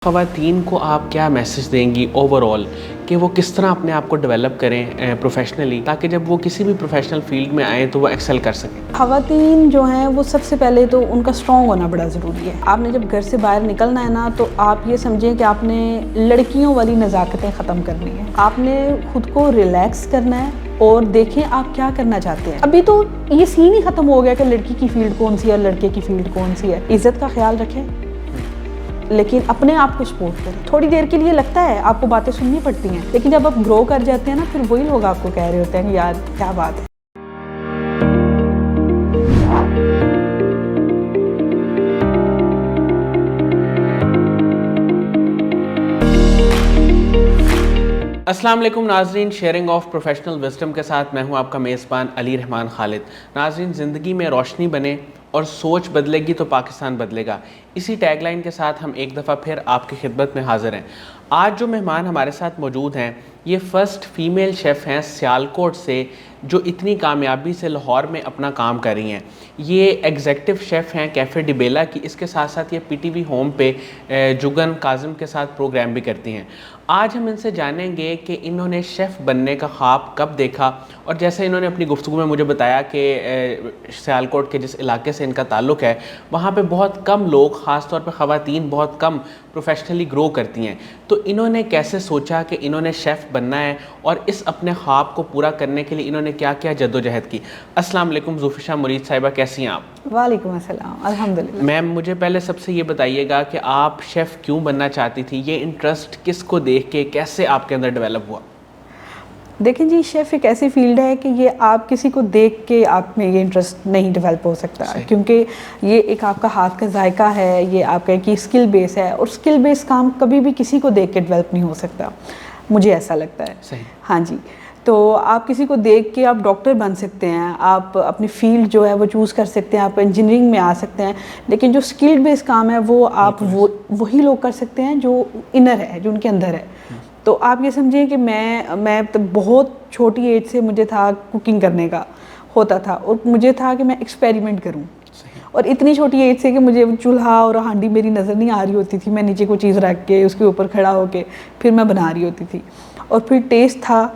خواتین کو آپ کیا میسج دیں گی اوور آل کہ وہ کس طرح اپنے آپ کو ڈیولپ کریں پروفیشنلی تاکہ جب وہ کسی بھی پروفیشنل فیلڈ میں آئیں تو وہ ایکسل کر سکیں؟ خواتین جو ہیں وہ سب سے پہلے تو ان کا اسٹرانگ ہونا بڑا ضروری ہے. آپ نے جب گھر سے باہر نکلنا ہے نا تو آپ یہ سمجھیں کہ آپ نے لڑکیوں والی نزاکتیں ختم کرنی ہیں. آپ نے خود کو ریلیکس کرنا ہے اور دیکھیں آپ کیا کرنا چاہتے ہیں. ابھی تو یہ سین ہی ختم ہو گیا کہ لڑکی کی فیلڈ کون سی ہے اور لڑکے کی فیلڈ کون سی ہے. عزت کا خیال رکھیں لیکن اپنے آپ کو سپورٹ کریں. تھوڑی دیر کے لیے لگتا ہے آپ کو باتیں سننی پڑتی ہیں لیکن جب آپ گرو کر جاتے ہیں نا پھر وہی لوگ آپ کو کہہ رہے ہوتے ہیں کہ یار کیا بات ہے. السلام علیکم ناظرین، شیئرنگ آف پروفیشنل وزڈم کے ساتھ میں ہوں آپ کا میزبان علی رحمان خالد. ناظرین، زندگی میں روشنی بنے اور سوچ بدلے گی تو پاکستان بدلے گا. اسی ٹیگ لائن کے ساتھ ہم ایک دفعہ پھر آپ کی خدمت میں حاضر ہیں. آج جو مہمان ہمارے ساتھ موجود ہیں یہ فرسٹ فیمیل شیف ہیں سیالکوٹ سے، جو اتنی کامیابی سے لاہور میں اپنا کام کر رہی ہیں. یہ ایگزیکٹو شیف ہیں کیفے ڈیبیلا کی. اس کے ساتھ ساتھ یہ پی ٹی وی ہوم پہ جگن کاظم کے ساتھ پروگرام بھی کرتی ہیں. آج ہم ان سے جانیں گے کہ انہوں نے شیف بننے کا خواب کب دیکھا، اور جیسے انہوں نے اپنی گفتگو میں مجھے بتایا کہ سیالکوٹ کے جس علاقے سے ان کا تعلق ہے وہاں پہ بہت کم لوگ، خاص طور پہ خواتین بہت کم پروفیشنلی گرو کرتی ہیں، تو انہوں نے کیسے سوچا کہ انہوں نے شیف بننا ہے اور اس اپنے خواب کو پورا کرنے کے لیے انہوں نے کیا کیا جدوجہد کی. السلام علیکم زوفیشہ مرید صاحبہ، کیسی ہیں آپ؟ وعلیکم السلام، الحمدللہ. میم مجھے پہلے سب سے یہ بتائیے گا کہ آپ شیف کیوں بننا چاہتی تھی؟ یہ انٹرسٹ کس کو دیکھ کے کیسے آپ کے اندر ڈیولپ ہوا؟ دیکھیں جی، شیف ایک ایسی فیلڈ ہے کہ یہ آپ کسی کو دیکھ کے آپ میں یہ انٹرسٹ نہیں ڈیولپ ہو سکتا، کیونکہ یہ ایک آپ کا ہاتھ کا ذائقہ ہے، یہ آپ کا ایک اسکل بیس ہے، اور اسکل بیس کام کبھی بھی کسی کو دیکھ کے ڈیولپ نہیں ہو سکتا، مجھے ایسا لگتا ہے. صحیح. ہاں جی، تو آپ کسی کو دیکھ کے آپ ڈاکٹر بن سکتے ہیں، آپ اپنی فیلڈ جو ہے وہ چوز کر سکتے ہیں، آپ انجینئرنگ میں آ سکتے ہیں، لیکن جو اسکل بیس کام ہے وہ آپ وہی لوگ کر سکتے ہیں جو انر ہے، جو ان کے اندر ہے. تو آپ یہ سمجھیں کہ میں بہت چھوٹی ایج سے مجھے تھا کوکنگ کرنے کا ہوتا تھا، اور مجھے تھا کہ میں ایکسپیریمنٹ کروں. اور اتنی چھوٹی ایج سے کہ مجھے چولہا اور ہانڈی میری نظر نہیں آ رہی ہوتی تھی، میں نیچے کوئی چیز رکھ کے اس کے اوپر کھڑا ہو کے پھر میں بنا رہی ہوتی تھی. اور پھر ٹیسٹ تھا،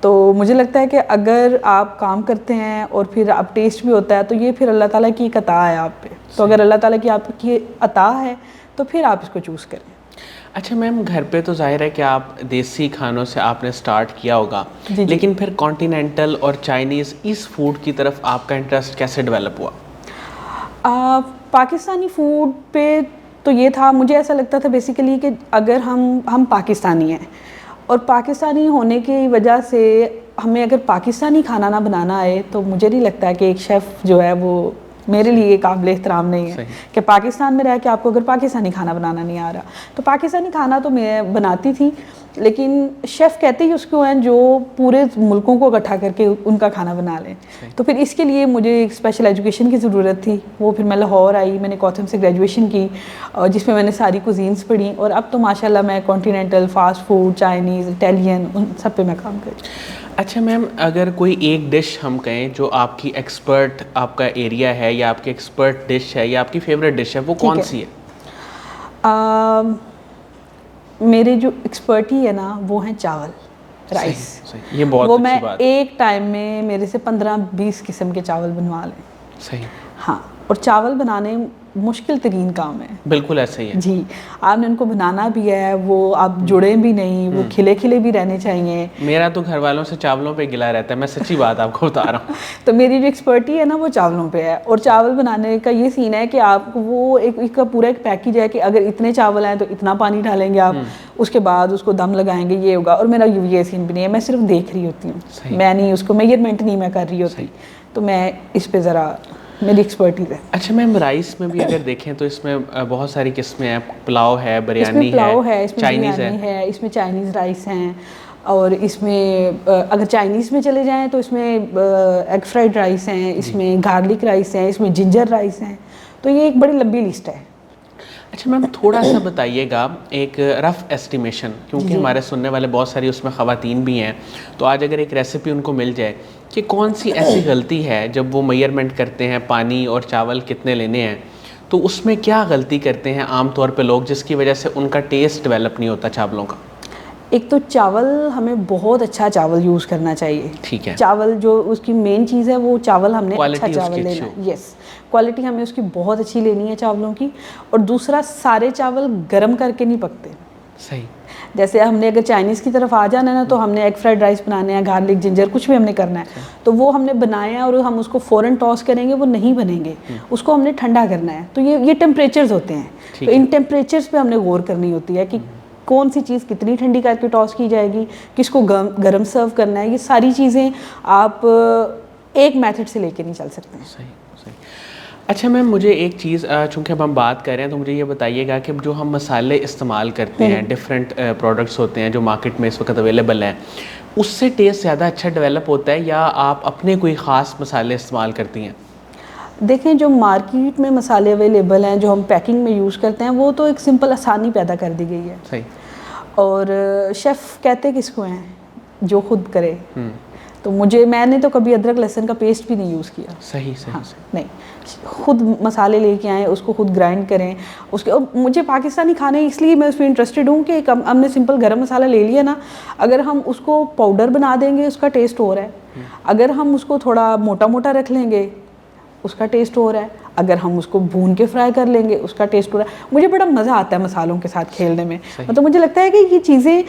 تو مجھے لگتا ہے کہ اگر آپ کام کرتے ہیں اور پھر آپ ٹیسٹ بھی ہوتا ہے تو یہ پھر اللہ تعالیٰ کی ایک عطا ہے آپ پہ. تو اگر اللہ تعالیٰ کی آپ کی عطا ہے تو پھر آپ اس کو چوز کریں. اچھا میم، گھر پہ تو ظاہر ہے کہ آپ دیسی کھانوں سے آپ نے سٹارٹ کیا ہوگا، جی. لیکن پھر کانٹیننٹل اور چائنیز اس فوڈ کی طرف آپ کا انٹرسٹ کیسے ڈیولپ ہوا؟ پاکستانی فوڈ پہ تو یہ تھا، مجھے ایسا لگتا تھا بیسیکلی کہ اگر ہم پاکستانی ہیں اور پاکستانی ہونے کی وجہ سے ہمیں اگر پاکستانی کھانا نہ بنانا آئے تو مجھے نہیں لگتا کہ ایک شیف جو ہے وہ میرے لیے قابل احترام نہیں ہے. کہ پاکستان میں رہ کے آپ کو اگر پاکستانی کھانا بنانا نہیں آ رہا، تو پاکستانی کھانا تو میں بناتی تھی، لیکن شیف کہتے ہی اس کو ہیں جو پورے ملکوں کو اکٹھا کر کے ان کا کھانا بنا لیں. تو پھر اس کے لیے مجھے ایک اسپیشل ایجوکیشن کی ضرورت تھی. وہ پھر میں لاہور آئی، میں نے کوتھم سے گریجویشن کی، جس میں نے ساری کوزینس پڑھی، اور اب تو ماشاءاللہ میں continental, fast food, Chinese, Italian, ان سب پہ میں کام کرتی ہوں. اچھا میم، اگر کوئی ایک ڈش ہم کہیں جو آپ کی ایکسپرٹ آپ کا ایریا ہے یا آپ کی ایکسپرٹ ڈش ہے یا آپ کی فیوریٹ ڈش ہے، وہ کون سی ہے؟ میرے جو ایکسپرٹی ہے نا وہ ہیں چاول، رائس. یہ بہت وہ اچھی میں بات. ایک ٹائم میں میرے سے 15-20 قسم کے چاول بنوا لیں. صحیح. ہاں، اور چاول بنانے مشکل ترین کام ہے. بالکل ایسا ہی ہے. جی، آپ نے ان کو بنانا بھی ہے، وہ آپ جڑیں بھی نہیں، وہ کھلے کھلے بھی رہنے چاہیے. میرا تو گھر والوں سے چاولوں پہ گلا رہتا ہے، میں سچی بات آپ کو بتا رہا ہوں. تو میری جو ایکسپرٹی ہے نا وہ چاولوں پہ ہے. اور چاول بنانے کا یہ سین ہے کہ آپ کو وہ ایک کا پورا ایک پیکیج ہے کہ اگر اتنے چاول ہیں تو اتنا پانی ڈالیں گے آپ، اس کے بعد اس کو دم لگائیں گے، یہ ہوگا. اور میرا یہ سین بھی نہیں ہے، میں صرف دیکھ رہی ہوتی ہوں، میں نہیں اس کو میجرمنٹ نہیں میں کر رہی ہوتی. تو میں اس پہ ذرا میری ایکسپرٹیز ہے. اچھا میم، رائس میں بھی اگر دیکھیں تو اس میں بہت ساری قسمیں ہیں. پلاؤ ہے، اس میں بریانی پلاؤ ہے، اس میں چائنیز بریانی ہے، اس میں چائنیز رائس ہیں، اور اس میں اگر چائنیز میں چلے جائیں تو اس میں ایگ فرائیڈ رائس ہیں، اس میں گارلک رائس ہیں، اس میں جنجر رائس ہیں. تو یہ ایک بڑی لمبی لسٹ ہے. اچھا میم، تھوڑا سا بتائیے گا ایک رف ایسٹیمیشن، کیونکہ ہمارے سننے والے بہت ساری اس میں خواتین بھی ہیں، تو آج اگر ایک ریسیپی ان کو مل جائے کہ کون سی ایسی غلطی ہے جب وہ میئرمنٹ کرتے ہیں پانی اور چاول کتنے لینے ہیں، تو اس میں کیا غلطی کرتے ہیں عام طور پہ لوگ جس کی وجہ سے ان کا ٹیسٹ ڈیولپ نہیں ہوتا چاولوں کا؟ ایک تو چاول ہمیں بہت اچھا چاول یوز کرنا چاہیے. ٹھیک ہے. چاول جو اس کی مین چیز ہے وہ چاول ہم نے اچھا Quality چاول اس کی لینا اچھی ہے. یس, کوالٹی ہمیں اس کی بہت اچھی لینی ہے چاولوں کی. اور دوسرا, سارے چاول گرم کر کے نہیں پکتے. صحیح. جیسے ہم نے اگر چائنیز کی طرف آ جانا ہے نا, تو ہم نے ایگ فرائڈ رائس بنانے ہیں, گارلک جنجر کچھ بھی ہم نے کرنا ہے, تو وہ ہم نے بنایا ہے اور ہم اس کو فوراً ٹاس کریں گے, وہ نہیں بنیں گے. اس کو ہم نے ٹھنڈا کرنا ہے. تو یہ ٹیمپریچرز ہوتے ہیں, تو ان ٹیمپریچرز پہ ہم نے غور کرنی ہوتی ہے کہ کون سی چیز کتنی ٹھنڈی کر کے ٹاس کی جائے گی, کس کو گرم سرو کرنا ہے. یہ ساری چیزیں آپ ایک میتھڈ سے لے کے نہیں چل سکتے ہیں. صحیح صحیح. اچھا میم, مجھے ایک چیز, چونکہ اب ہم بات کر رہے ہیں تو مجھے یہ بتائیے گا کہ جو ہم مسالے استعمال کرتے ہیں, ڈفرینٹ پروڈکٹس ہوتے ہیں جو مارکیٹ میں اس وقت اویلیبل ہیں, اس سے ٹیسٹ زیادہ اچھا ڈیولپ ہوتا ہے یا آپ اپنے کوئی خاص مسالے استعمال کرتی ہیں؟ دیکھیں, جو مارکیٹ میں مسالے اویلیبل ہیں جو ہم پیکنگ میں یوز کرتے ہیں, وہ تو ایک سمپل آسانی پیدا کر دی گئی ہے. صحیح. اور شیف کہتے کس کو ہیں؟ جو خود کرے. تو میں نے تو کبھی ادرک لہسن کا پیسٹ بھی نہیں یوز کیا. صحیح صحیح. نہیں, خود مسالے لے کے آئیں, اس کو خود گرائنڈ کریں. مجھے پاکستانی کھانے اس لیے میں اس میں انٹرسٹڈ ہوں کہ ہم نے سمپل گرم مسالہ لے لیا نا, اگر ہم اس کو پاؤڈر بنا دیں گے اس کا ٹیسٹ اور ہے. اگر ہم اس کو تھوڑا موٹا موٹا رکھ لیں گے اس کا ٹیسٹ ہو رہا ہے. اگر ہم اس کو بھون کے فرائی کر لیں گے اس کا ٹیسٹ ہو رہا ہے. مجھے بڑا مزہ آتا ہے مسالوں کے ساتھ کھیلنے میں. مطلب مجھے لگتا ہے کہ یہ چیزیں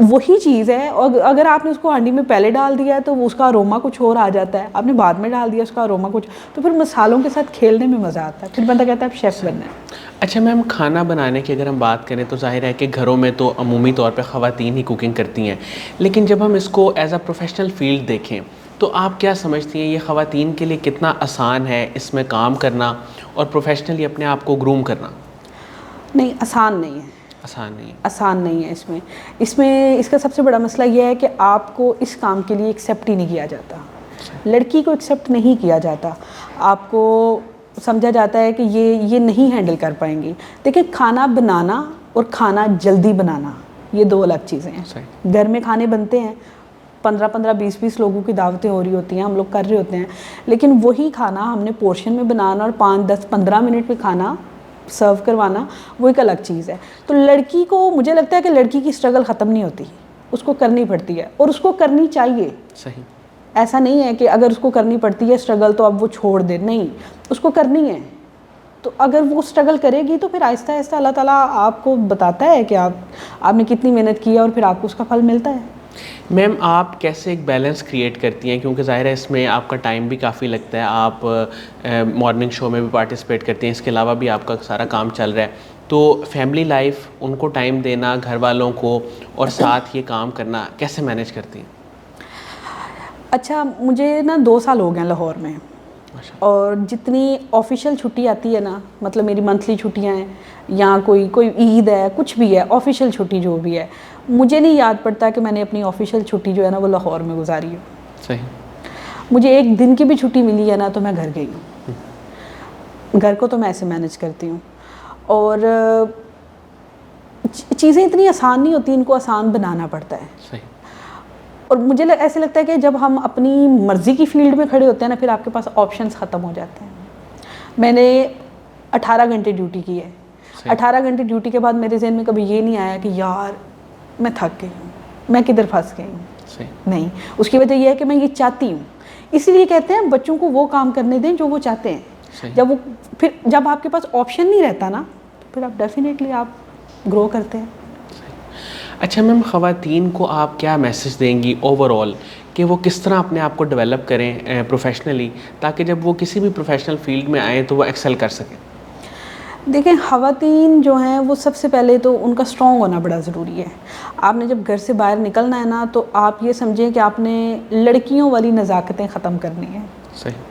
وہی چیز ہے, اور اگر آپ نے اس کو ہانڈی میں پہلے ڈال دیا ہے تو اس کا اروما کچھ اور آ جاتا ہے, آپ نے بعد میں ڈال دیا اس کا اروما کچھ, تو پھر مسالوں کے ساتھ کھیلنے میں مزہ آتا ہے. پھر بندہ کہتا ہے اب شیف بننا ہے. اچھا میم, کھانا بنانے کی اگر ہم بات کریں تو ظاہر ہے کہ گھروں میں تو عمومی طور پہ خواتین ہی کوکنگ کرتی ہیں, لیکن جب ہم اس کو ایز اے پروفیشنل فیلڈ دیکھیں تو آپ کیا سمجھتی ہیں یہ خواتین کے لیے کتنا آسان ہے اس میں کام کرنا اور پروفیشنلی اپنے آپ کو گروم کرنا؟ نہیں, آسان نہیں ہے. آسان نہیں ہے. آسان نہیں ہے. اس کا سب سے بڑا مسئلہ یہ ہے کہ آپ کو اس کام کے لیے ایکسیپٹ ہی نہیں کیا جاتا. لڑکی کو ایکسیپٹ نہیں کیا جاتا. آپ کو سمجھا جاتا ہے کہ یہ نہیں ہینڈل کر پائیں گی. دیکھیں, کھانا بنانا اور کھانا جلدی بنانا یہ دو الگ چیزیں ہیں. گھر میں کھانے بنتے ہیں, 15-15 20-20 لوگوں کی دعوتیں ہو رہی ہوتی ہیں, ہم لوگ کر رہے ہوتے ہیں, لیکن وہی کھانا ہم نے پورشن میں بنانا اور 5-10-15 منٹ میں کھانا سرو کروانا وہ ایک الگ چیز ہے. تو لڑکی کو, مجھے لگتا ہے کہ لڑکی کی اسٹرگل ختم نہیں ہوتی, اس کو کرنی پڑتی ہے اور اس کو کرنی چاہیے. صحیح. ایسا نہیں ہے کہ اگر اس کو کرنی پڑتی ہے اسٹرگل تو اب وہ چھوڑ دے, نہیں, اس کو کرنی ہے. تو اگر وہ اسٹرگل کرے گی تو پھر آہستہ آہستہ اللہ تعالیٰ آپ کو بتاتا ہے کہ آپ نے کتنی محنت کی ہے اور پھر آپ کو اس کا پھل ملتا ہے. میم, آپ کیسے ایک بیلنس کریٹ کرتی ہیں, کیونکہ ظاہر ہے اس میں آپ کا ٹائم بھی کافی لگتا ہے, آپ مارننگ شو میں بھی پارٹیسپیٹ کرتی ہیں, اس کے علاوہ بھی آپ کا سارا کام چل رہا ہے, تو فیملی لائف, ان کو ٹائم دینا, گھر والوں کو, اور ساتھ یہ کام کرنا کیسے مینیج کرتی ہیں؟ اچھا, مجھے نا 2 سال ہو گئے ہیں لاہور میں, اور جتنی آفیشیل چھٹی آتی ہے نا, مطلب میری منتھلی چھٹیاں ہیں یا کوئی عید ہے, کچھ بھی ہے, آفیشیل چھٹی جو بھی ہے, مجھے نہیں یاد پڑتا کہ میں نے اپنی آفیشیل چھٹی جو ہے نا وہ لاہور میں گزاری ہو. صحیح. مجھے 1 دن کی بھی چھٹی ملی ہے نا تو میں گھر گئی ہوں. گھر کو تو میں ایسے مینیج کرتی ہوں. اور چیزیں اتنی آسان نہیں ہوتی, ان کو آسان بنانا پڑتا ہے. صحیح. اور مجھے ایسے لگتا ہے کہ جب ہم اپنی مرضی کی فیلڈ میں کھڑے ہوتے ہیں نا, پھر آپ کے پاس آپشنز ختم ہو جاتے ہیں. میں نے 18 گھنٹے ڈیوٹی کی ہے. 18 گھنٹے ڈیوٹی کے بعد میرے ذہن میں کبھی یہ نہیں آیا کہ یار میں تھک گئی ہوں, میں کدھر پھنس گئی ہوں. نہیں, اس کی وجہ یہ ہے کہ میں یہ چاہتی ہوں. اسی لیے کہتے ہیں بچوں کو وہ کام کرنے دیں جو وہ چاہتے ہیں. جب آپ کے پاس آپشن نہیں رہتا نا, پھر آپ ڈیفینیٹلی آپ گرو کرتے ہیں. اچھا میم, خواتین کو آپ کیا میسج دیں گی اوور آل کہ وہ کس طرح اپنے آپ کو ڈیولپ کریں پروفیشنلی, تاکہ جب وہ کسی بھی پروفیشنل فیلڈ میں آئیں تو وہ ایکسل کر سکیں؟ دیکھیں, خواتین جو ہیں وہ سب سے پہلے تو ان کا اسٹرانگ ہونا بڑا ضروری ہے. آپ نے جب گھر سے باہر نکلنا ہے نا, تو آپ یہ سمجھیں کہ آپ نے لڑکیوں والی نزاکتیں ختم کرنی ہیں. صحیح.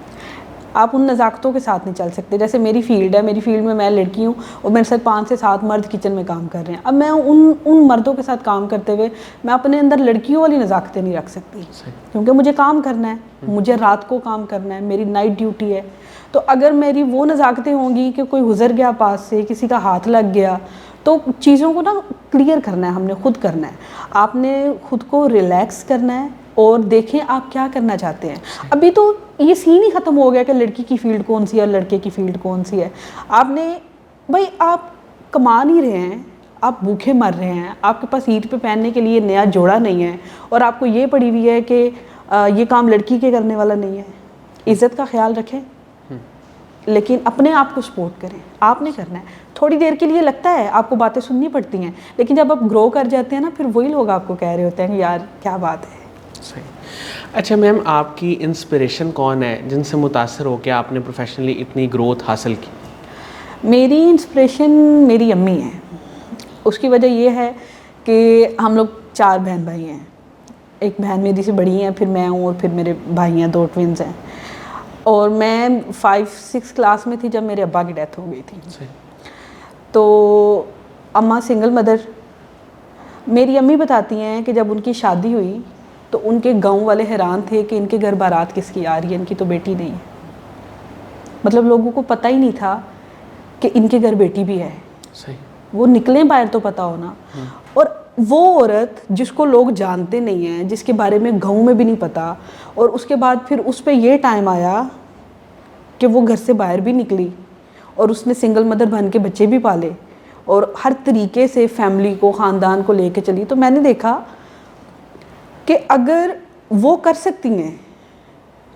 آپ ان نزاکتوں کے ساتھ نہیں چل سکتے. جیسے میری فیلڈ ہے, میری فیلڈ میں لڑکی ہوں اور میرے ساتھ 5 سے 7 مرد کچن میں کام کر رہے ہیں. اب میں ان مردوں کے ساتھ کام کرتے ہوئے میں اپنے اندر لڑکیوں والی نزاکتیں نہیں رکھ سکتی, کیونکہ مجھے کام کرنا ہے, مجھے رات کو کام کرنا ہے, میری نائٹ ڈیوٹی ہے. تو اگر میری وہ نزاکتیں ہوں گی کہ کوئی گزر گیا پاس سے, کسی کا ہاتھ لگ گیا, تو چیزوں کو نا کلیئر کرنا ہے, ہم نے خود کرنا ہے. آپ نے خود کو ریلیکس کرنا ہے, اور دیکھیں آپ کیا کرنا چاہتے ہیں. ابھی تو یہ سین ہی ختم ہو گیا کہ لڑکی کی فیلڈ کون سی ہے اور لڑکے کی فیلڈ کون سی ہے. آپ نے بھائی آپ کما نہیں رہے ہیں, آپ بھوکے مر رہے ہیں, آپ کے پاس عید پہ پہننے کے لیے نیا جوڑا نہیں ہے, اور آپ کو یہ پڑی ہوئی ہے کہ یہ کام لڑکی کے کرنے والا نہیں ہے. عزت کا خیال رکھیں لیکن اپنے آپ کو سپورٹ کریں. آپ نے کرنا ہے. تھوڑی دیر کے لیے لگتا ہے آپ کو باتیں سننی پڑتی ہیں, لیکن جب آپ گرو کر جاتے ہیں نا, پھر وہی لوگ آپ کو کہہ رہے ہوتے ہیں کہ یار کیا بات ہے. صحیح. اچھا میم, آپ کی انسپریشن کون ہے جن سے متاثر ہو کے آپ نے پروفیشنلی اتنی گروتھ حاصل کی؟ میری انسپریشن میری امی ہے. اس کی وجہ یہ ہے کہ ہم لوگ 4 بہن بھائی ہیں. ایک بہن میری سے بڑی ہیں, پھر میں ہوں, اور پھر میرے بھائی ہیں 2 ٹوینز ہیں. اور میں 5-6 کلاس میں تھی جب میرے ابا کی ڈیتھ ہو گئی تھی. تو اماں سنگل مدر. میری امی بتاتی ہیں کہ جب ان کی شادی ہوئی تو ان کے گاؤں والے حیران تھے کہ ان کے گھر بارات کس کی آ رہی ہے, ان کی تو بیٹی نہیں ہے. مطلب لوگوں کو پتہ ہی نہیں تھا کہ ان کے گھر بیٹی بھی ہے. وہ نکلیں باہر تو پتہ ہونا. اور وہ عورت جس کو لوگ جانتے نہیں ہیں, جس کے بارے میں گاؤں میں بھی نہیں پتا, اور اس کے بعد پھر اس پہ یہ ٹائم آیا کہ وہ گھر سے باہر بھی نکلی اور اس نے سنگل مدر بن کے بچے بھی پالے اور ہر طریقے سے فیملی کو, خاندان کو لے کے چلی. تو میں نے دیکھا کہ اگر وہ کر سکتی ہیں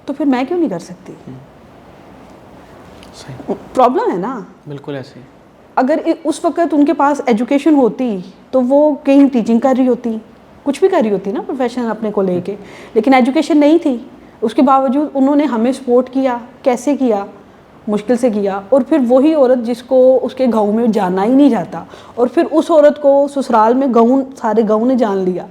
تو پھر میں کیوں نہیں کر سکتی. پرابلم ہے نا. بالکل ایسے. اگر اس وقت ان کے پاس ایجوکیشن ہوتی تو وہ کہیں ٹیچنگ کر رہی ہوتی, کچھ بھی کر رہی ہوتی نا پروفیشن اپنے کو لے کے, لیکن ایجوکیشن نہیں تھی. اس کے باوجود انہوں نے ہمیں سپورٹ کیا. کیسے کیا؟ مشکل سے کیا. اور پھر وہی عورت جس کو اس کے گاؤں میں جانا ہی نہیں جاتا, اور پھر اس عورت کو سسرال میں سارے گاؤں نے جان لیا.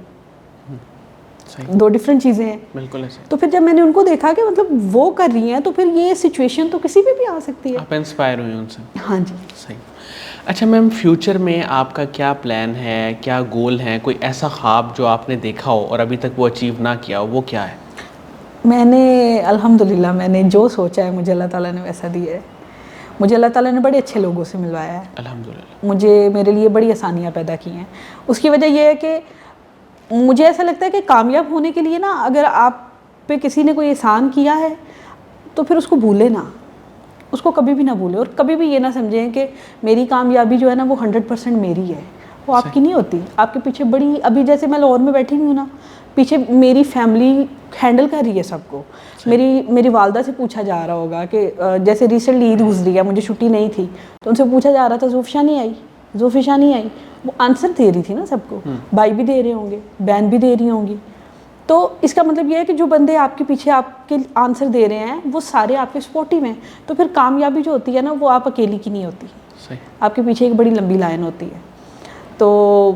2 ڈفرینٹ چیزیں ہیں. بالکل ایسے. تو پھر جب میں نے ان کو دیکھا کہ مطلب وہ کر رہی ہیں تو پھر یہ سچویشن تو کسی بھی آ سکتی ہے. آپ انسپائر ہوئی ان سے. ہاں جی. صحیح. اچھا میم, فیوچر میں آپ کا کیا پلان ہے, کیا گول ہے, کوئی ایسا خواب جو آپ نے دیکھا ہو اور ابھی تک وہ اچیو نہ کیا ہو, وہ کیا ہے؟ میں نے الحمدللہ میں نے جو سوچا ہے مجھے اللہ تعالیٰ نے ویسا دیا ہے. مجھے اللہ تعالیٰ نے بڑے اچھے لوگوں سے ملوایا ہے. الحمدللہ. مجھے میرے لیے بڑی آسانیاں پیدا کی ہیں. اس کی وجہ یہ ہے کہ مجھے ایسا لگتا ہے کہ کامیاب ہونے کے لیے نا, اگر آپ پہ کسی نے کوئی احسان کیا ہے تو پھر اس کو بھولے نا, اس کو کبھی بھی نہ بھولے. اور کبھی بھی یہ نہ سمجھیں کہ میری کامیابی جو ہے نا وہ 100% میری ہے. وہ آپ کی نہیں ہوتی. آپ کے پیچھے بڑی, ابھی جیسے میں لاہور میں بیٹھی ہوں نا, پیچھے میری فیملی ہینڈل کر رہی ہے سب کو. میری والدہ سے پوچھا جا رہا ہوگا کہ جیسے ریسنٹلی عید گزری ہے, مجھے چھٹی نہیں تھی, تو ان سے پوچھا جا رہا تھا زوفشا نہیں آئی, زوفشا نہیں آئی. وہ آنسر دے رہی تھی نا سب کو. بھائی بھی دے رہے ہوں گے, بہن بھی دے رہی ہوں گی. تو اس کا مطلب یہ ہے کہ جو بندے آپ کے پیچھے آپ کے آنسر دے رہے ہیں وہ سارے آپ کے سپورٹیو ہیں. تو پھر کامیابی جو ہوتی ہے نا وہ آپ اکیلی کی نہیں ہوتی. آپ کے پیچھے ایک بڑی لمبی لائن ہوتی ہے. تو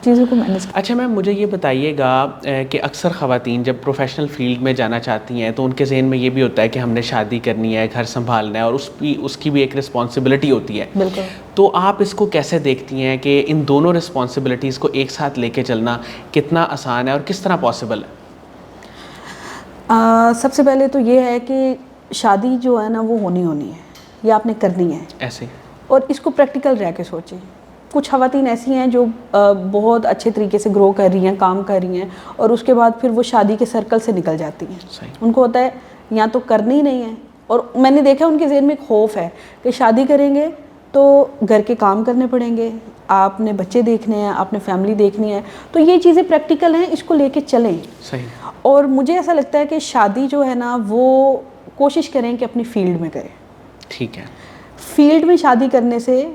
چیزوں کو مینیج. اچھا میم, مجھے یہ بتائیے گا کہ اکثر خواتین جب پروفیشنل فیلڈ میں جانا چاہتی ہیں تو ان کے ذہن میں یہ بھی ہوتا ہے کہ ہم نے شادی کرنی ہے, گھر سنبھالنا ہے, اور اس کی بھی ایک رسپانسبلٹی ہوتی ہے. بالکل. تو آپ اس کو کیسے دیکھتی ہیں کہ ان دونوں رسپانسبلٹیز کو ایک ساتھ لے کے چلنا کتنا آسان ہے اور کس طرح پاسبل ہے؟ سب سے پہلے تو یہ ہے کہ شادی جو ہے نا وہ ہونی ہے, یہ آپ نے کرنی ہے ایسے. اور اس کو پریکٹیکل رہ کے سوچیں. کچھ خواتین ایسی ہیں جو بہت اچھے طریقے سے گرو کر رہی ہیں, کام کر رہی ہیں, اور اس کے بعد پھر وہ شادی کے سرکل سے نکل جاتی ہیں. ان کو ہوتا ہے یا تو کرنی ہی نہیں ہے, اور میں نے دیکھا ان کے ذہن میں ایک خوف ہے کہ شادی کریں گے تو گھر کے کام کرنے پڑیں گے, آپ نے بچے دیکھنے ہیں, آپ نے فیملی دیکھنی ہے. تو یہ چیزیں پریکٹیکل ہیں, اس کو لے کے چلیں. صحیح. اور مجھے ایسا لگتا ہے کہ شادی جو ہے نا وہ کوشش کریں کہ اپنی فیلڈ میں کریں. ٹھیک ہے. فیلڈ میں شادی کرنے سے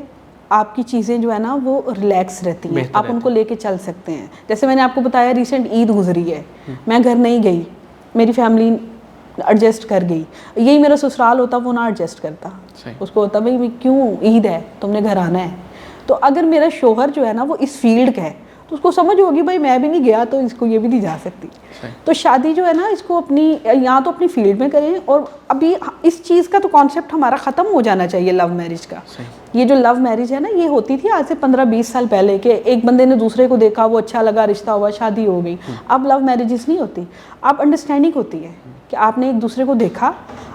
آپ کی چیزیں جو ہے نا وہ ریلیکس رہتی ہیں, آپ ان کو لے کے چل سکتے ہیں. جیسے میں نے آپ کو بتایا ریسنٹ عید گزری ہے, میں گھر نہیں گئی, میری فیملی ایڈجسٹ کر گئی. یہی میرا سسرال ہوتا وہ نہ ایڈجسٹ کرتا. اس کو ہوتا بھائی کیوں, عید ہے تم نے گھر آنا ہے. تو اگر میرا شوہر جو ہے نا وہ اس فیلڈ کا ہے تو اس کو سمجھ ہوگی بھائی میں بھی نہیں گیا تو اس کو یہ بھی نہیں جا سکتی. تو شادی جو ہے نا اس کو اپنی یا تو اپنی فیلڈ میں کریں. اور ابھی اس چیز کا تو کانسیپٹ ہمارا ختم ہو جانا چاہیے لو میرج کا. یہ جو لو میرج ہے نا یہ ہوتی تھی آج سے 15-20 سال پہلے کہ ایک بندے نے دوسرے کو دیکھا, وہ اچھا لگا, رشتہ ہوا, شادی ہو گئی. اب لو میرجز نہیں ہوتی, اب انڈرسٹینڈنگ ہوتی ہے. کہ آپ نے ایک دوسرے کو دیکھا,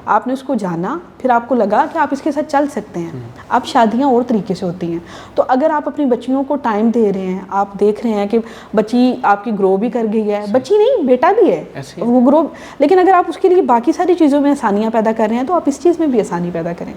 آپ نے اس کو جانا, پھر آپ کو لگا کہ آپ اس کے ساتھ چل سکتے ہیں. اب شادیاں اور طریقے سے ہوتی ہیں, تو اگر آپ اپنی بچیوں کو ٹائم دے رہے ہیں, آپ دیکھ رہے ہیں کہ بچی آپ کی گرو بھی کر گئی ہے, بچی نہیں بیٹا بھی ہے وہ گرو, لیکن اگر آپ اس کے لیے باقی ساری چیزوں میں آسانیاں پیدا کر رہے ہیں تو آپ اس چیز میں بھی آسانی پیدا کریں.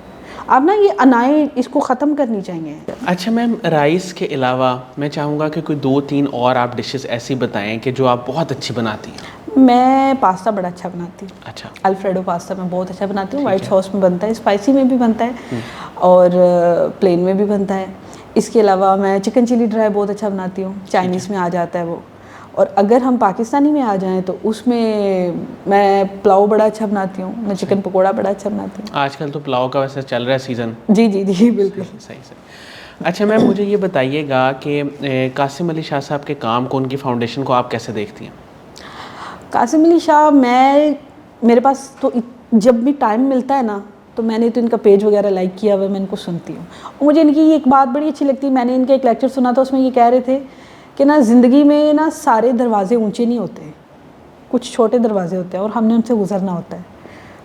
آپ نا یہ انائیں اس کو ختم کرنی چاہیے. اچھا میم, رائس کے علاوہ میں چاہوں گا کہ کوئی 2-3 اور آپ ڈشز ایسی بتائیں کہ جو آپ بہت اچھی بناتی ہیں. میں پاستا بڑا اچھا بناتی ہوں. اچھا, الفریڈو پاستا میں بہت اچھا بناتی ہوں. وائٹ ساس میں بنتا ہے, اسپائسی میں بھی بنتا ہے اور پلین میں بھی بنتا ہے. اس کے علاوہ میں چکن چلی ڈرائی بہت اچھا بناتی ہوں, چائنیز میں آ جاتا ہے وہ. اور اگر ہم پاکستانی میں آ جائیں تو اس میں میں پلاؤ بڑا اچھا بناتی ہوں, میں چکن پکوڑا بڑا اچھا بناتی ہوں. آج کل تو پلاؤ کا ویسے چل رہا ہے سیزن. جی جی جی بالکل. صحیح. اچھا میم, مجھے یہ بتائیے گا کہ قاسم علی شاہ صاحب کے کام کو, ان کی فاؤنڈیشن کو آپ کیسے دیکھتی ہیں؟ قاسم علی شاہ, میرے پاس تو جب بھی ٹائم ملتا ہے نا تو میں نے تو ان کا پیج وغیرہ لائک کیا ہوا ہے, میں ان کو سنتی ہوں. مجھے ان کی ایک بات بڑی اچھی لگتی ہے, میں نے ان کا ایک لیکچر سنا تھا, اس میں یہ کہہ رہے تھے کہ نا زندگی میں نا سارے دروازے اونچے نہیں ہوتے, کچھ چھوٹے دروازے ہوتے ہیں اور ہم نے ان سے گزرنا ہوتا ہے.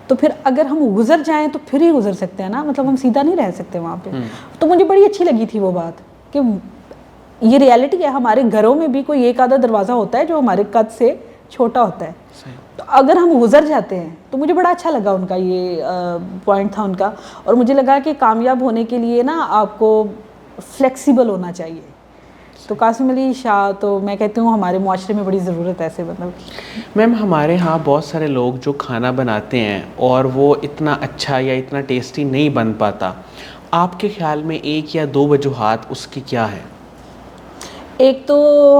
تو پھر اگر ہم گزر جائیں تو پھر ہی گزر سکتے ہیں نا, مطلب ہم سیدھا نہیں رہ سکتے وہاں پہ. تو مجھے بڑی اچھی لگی تھی وہ بات کہ یہ ریالٹی ہے, ہمارے گھروں میں بھی کوئی ایک آدھا دروازہ ہوتا ہے جو ہمارے قد سے چھوٹا ہوتا ہے. تو اگر ہم گزر جاتے ہیں تو مجھے بڑا اچھا لگا ان کا یہ پوائنٹ تھا ان کا. اور مجھے لگا کہ کامیاب ہونے کے لیے نا آپ کو فلیکسیبل ہونا چاہیے. تو قاسم علی شاہ تو میں کہتی ہوں ہمارے معاشرے میں بڑی ضرورت ہے ایسے مطلب. میم, ہمارے ہاں بہت سارے لوگ جو کھانا بناتے ہیں اور وہ اتنا اچھا یا اتنا ٹیسٹی نہیں بن پاتا, آپ کے خیال میں 1 یا 2 وجوہات اس کی کیا ہے؟ ایک تو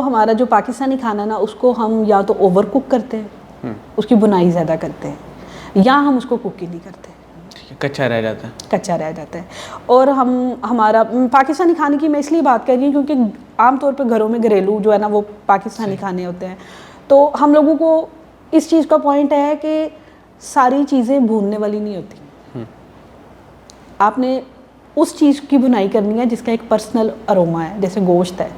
ہمارا جو پاکستانی کھانا نا اس کو ہم یا تو اوور کک کرتے ہیں, اس کی بنائی زیادہ کرتے ہیں, یا ہم اس کو کک ہی نہیں کرتے, کچا رہ جاتا ہے. کچا رہ جاتا ہے. اور ہمارا پاکستانی کھانے کی میں اس لیے بات کر رہی ہوں کیونکہ عام طور پہ گھروں میں گھریلو جو ہے نا وہ پاکستانی کھانے ہوتے ہیں. تو ہم لوگوں کو اس چیز کا پوائنٹ ہے کہ ساری چیزیں بھوننے والی نہیں ہوتی. آپ نے اس چیز کی بنائی کرنی ہے جس کا ایک پرسنل اروما ہے. جیسے گوشت ہے,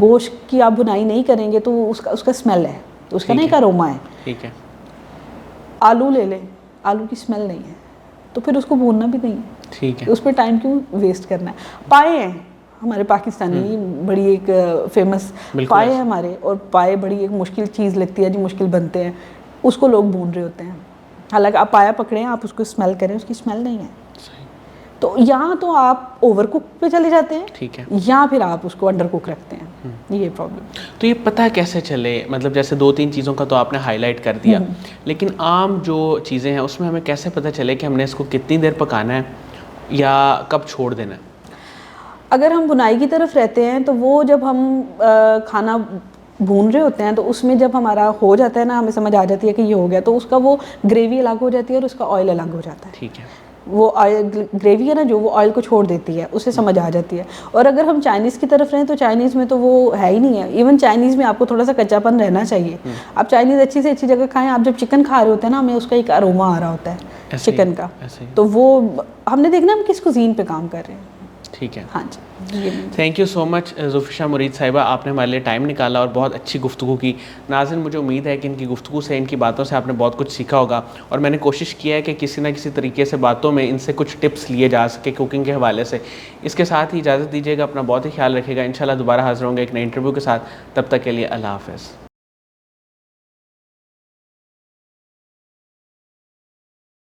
گوشت کی آپ بنائی نہیں کریں گے تو اس کا اسمیل ہے, تو اس کا نا ایک اروما ہے. ٹھیک ہے. آلو لے لیں, آلو کی اسمیل نہیں ہے تو پھر اس کو بھوننا بھی نہیں ہے. ٹھیک ہے. اس پہ ٹائم کیوں ویسٹ کرنا ہے. پائے ہیں ہمارے پاکستانی, بڑی ایک فیمس پائے ہیں ہمارے, اور پائے بڑی ایک مشکل چیز لگتی ہے جو مشکل بنتے ہیں, اس کو لوگ بھون رہے ہوتے ہیں. حالانکہ آپ پایا پکڑیں, آپ اس کو اسمیل کریں, اس کی اسمیل نہیں ہے. تو یہاں تو آپ اوور کک پہ چلے جاتے ہیں, ٹھیک ہے, یا پھر آپ اس کو انڈر کک رکھتے ہیں. یہ پرابلم. تو یہ پتہ کیسے چلے, مطلب جیسے 2-3 چیزوں کا تو آپ نے ہائی لائٹ کر دیا, لیکن عام جو چیزیں ہیں اس میں ہمیں کیسے پتہ چلے کہ ہم نے اس کو کتنی دیر پکانا ہے یا کب چھوڑ دینا ہے؟ اگر ہم بنائی کی طرف رہتے ہیں تو وہ جب ہم کھانا بھون رہے ہوتے ہیں تو اس میں جب ہمارا ہو جاتا ہے نا, ہمیں سمجھ آ جاتی ہے کہ یہ ہو گیا, تو اس کا وہ گریوی الگ ہو جاتی ہے اور اس کا آئل الگ ہو جاتا ہے. ٹھیک ہے. وہ گریوی ہے نا جو, وہ آئل کو چھوڑ دیتی ہے, اسے سمجھ آ جاتی ہے. اور اگر ہم چائنیز کی طرف رہیں تو چائنیز میں تو وہ ہے ہی نہیں ہے. ایون چائنیز میں آپ کو تھوڑا سا کچا پن رہنا چاہیے. آپ چائنیز اچھی سے اچھی جگہ کھائیں, آپ جب چکن کھا رہے ہوتے ہیں نا ہمیں اس کا ایک اروما آ رہا ہوتا ہے چکن کا, تو وہ ہم نے دیکھنا ہم کس کوزین پہ کام کر رہے ہیں. ٹھیک ہے. ہاں جی. تھینک یو سو مچ ظفر مرید صاحبہ, آپ نے ہمارے لیے ٹائم نکالا اور بہت اچھی گفتگو کی. ناظرین, مجھے امید ہے کہ ان کی گفتگو سے, ان کی باتوں سے آپ نے بہت کچھ سیکھا ہوگا, اور میں نے کوشش کیا ہے کہ کسی نہ کسی طریقے سے باتوں میں ان سے کچھ ٹپس لیے جا سکے کوکنگ کے حوالے سے. اس کے ساتھ ہی اجازت دیجیے گا, اپنا بہت ہی خیال رکھیے گا. انشاءاللہ دوبارہ حاضر ہوں گے ایک نئے انٹرویو کے ساتھ. تب تک کے لیے اللہ حافظ.